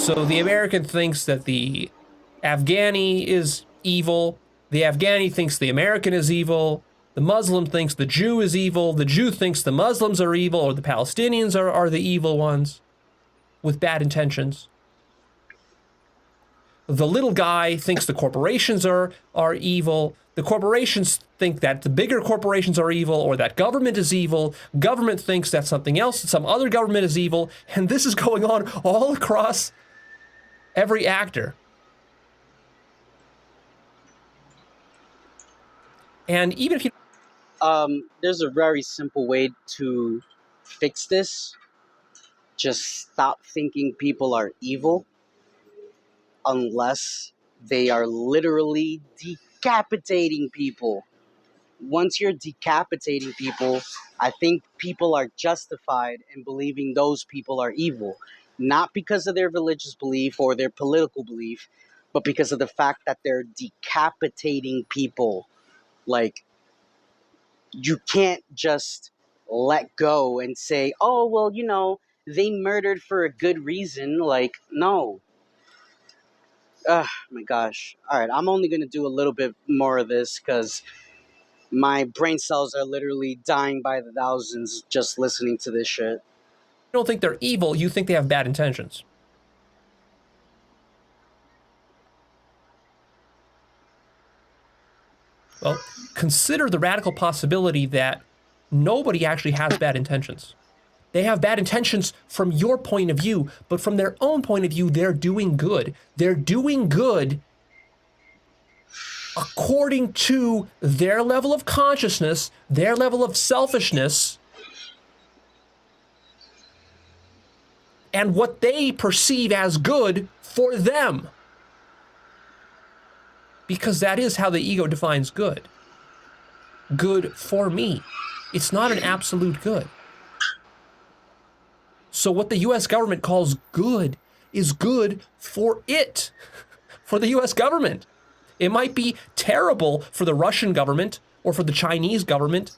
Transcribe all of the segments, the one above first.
So the American thinks that the Afghani is evil. The Afghani thinks the American is evil. The Muslim thinks the Jew is evil. The Jew thinks the Muslims are evil, or the Palestinians are the evil ones with bad intentions. The little guy thinks the corporations are evil. The corporations think that the bigger corporations are evil, or that government is evil. Government thinks that something else, some other government is evil. And this is going on all across every actor. And even if you There's a very simple way to fix this. Just stop thinking people are evil unless they are literally decapitating people. Once you're decapitating people, I think people are justified in believing those people are evil. Not because of their religious belief or their political belief, but because of the fact that they're decapitating people. Like, you can't just let go and say, oh, well, they murdered for a good reason. Like, no. My gosh. All right, I'm only going to do a little bit more of this because my brain cells are literally dying by the thousands just listening to this shit. don't think they're evil, you think they have bad intentions. Well, consider the radical possibility that nobody actually has bad intentions. They have bad intentions from your point of view, but from their own point of view, they're doing good. They're doing good according to their level of consciousness, their level of selfishness, and what they perceive as good for them. Because that is how the ego defines good. Good for me. It's not an absolute good. So what the US government calls good is good for it, for the US government. It might be terrible for the Russian government or for the Chinese government.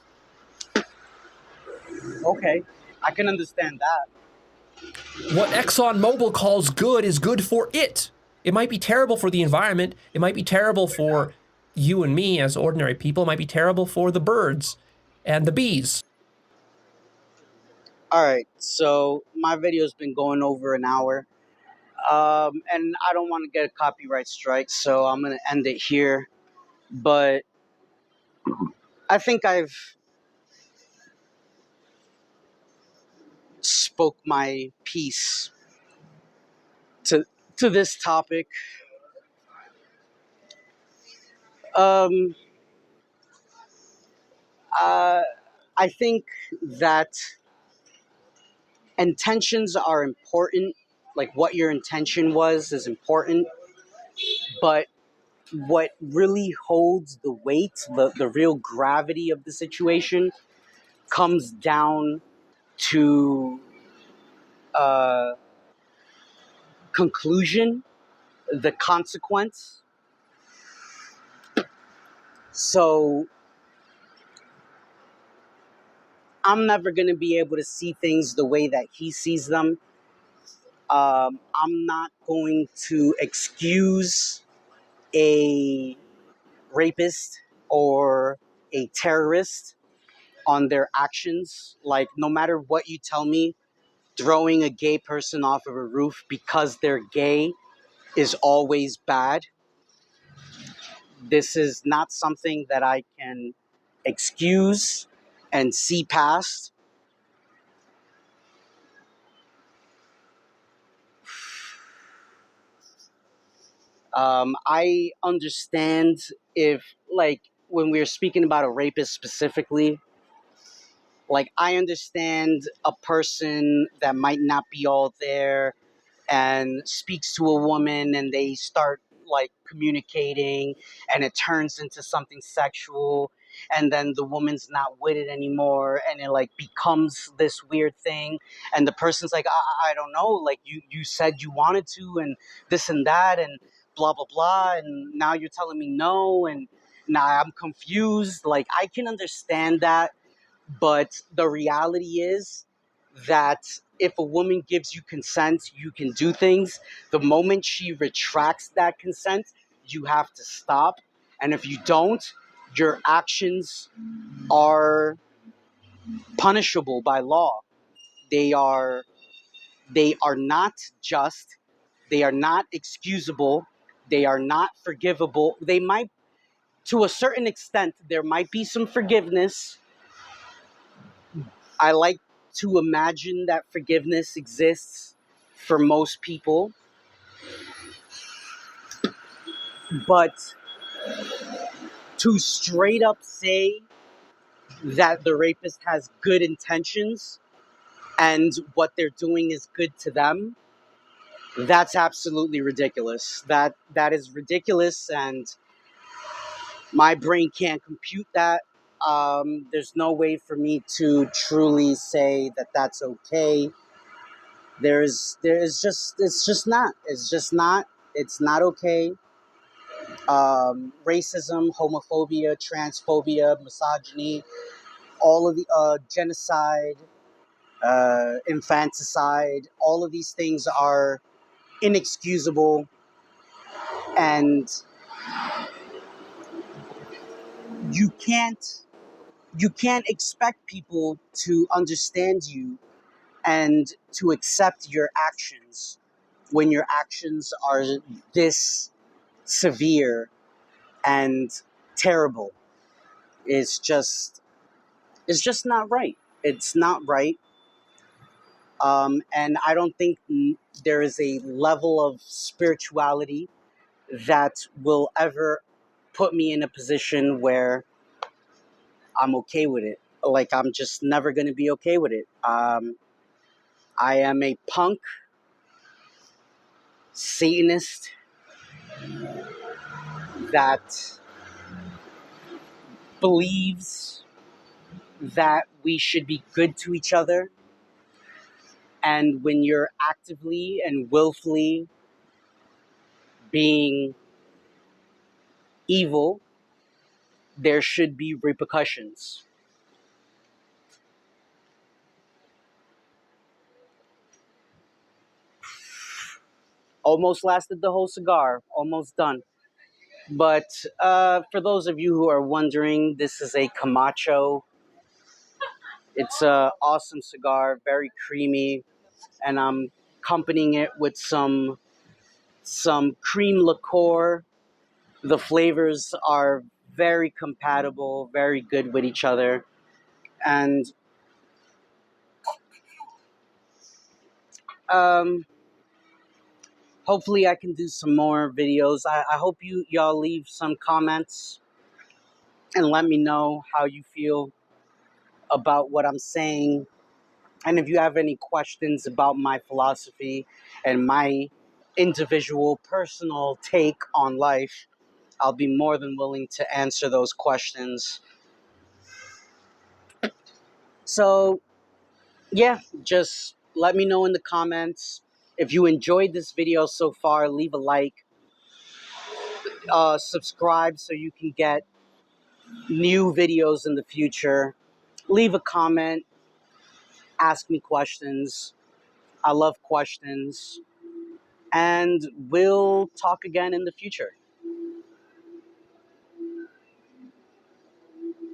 Okay, I can understand that. What ExxonMobil calls good is good for it. It might be terrible for the environment. It might be terrible for you and me as ordinary people. It might be terrible for the birds and the bees. All right, so my video's been going over an hour. And I don't want to get a copyright strike, so I'm going to end it here. But I think I've spoke my piece to this topic. Um, uh, I think that intentions are important. Like, what your intention was is important, but what really holds the weight, the real gravity of the situation, comes down to conclusion, the consequence. So I'm never going to be able to see things the way that he sees them. I'm not going to excuse a rapist or a terrorist on their actions. Like, no matter what you tell me, throwing a gay person off of a roof because they're gay is always bad. This is not something that I can excuse and see past. I understand if, like, when we're speaking about a rapist specifically, like, I understand a person that might not be all there and speaks to a woman and they start like communicating and it turns into something sexual, and then the woman's not with it anymore and it like becomes this weird thing, and the person's like, I don't know, like, you said you wanted to and this and that and blah blah blah, and now you're telling me no, and now I'm confused. Like, I can understand that, but the reality is that if a woman gives you consent, you can do things. The moment she retracts that consent, you have to stop. And if you don't, your actions are punishable by law. They are they are not just, they are not excusable, they are not forgivable. They might, to a certain extent, there might be some forgiveness. I like to imagine that forgiveness exists for most people, but to straight up say that the rapist has good intentions and what they're doing is good to them, that's absolutely ridiculous. That is ridiculous, and my brain can't compute that. There's no way for me to truly say that that's okay. There is just, it's just not. It's just not. It's not okay. Racism, homophobia, transphobia, misogyny, all of the genocide, infanticide, all of these things are inexcusable, and you can't you can't expect people to understand you and to accept your actions when your actions are this severe and terrible. It's just not right. It's not right. And I don't think there is a level of spirituality that will ever put me in a position where I'm okay with it. Like, I'm just never going to be okay with it. I am a punk Satanist that believes that we should be good to each other. And when you're actively and willfully being evil, there should be repercussions. Almost lasted the whole cigar, almost done. But for those of you who are wondering, this is a Camacho. It's a awesome cigar, very creamy, and I'm accompanying it with some cream liqueur. The flavors are very compatible, very good with each other, and um, hopefully I can do some more videos. I hope y'all leave some comments and let me know how you feel about what I'm saying. And if you have any questions about my philosophy and my individual personal take on life, I'll be more than willing to answer those questions. So, yeah, just let me know in the comments. If you enjoyed this video so far, leave a like, subscribe so you can get new videos in the future. Leave a comment, ask me questions. I love questions. And we'll talk again in the future.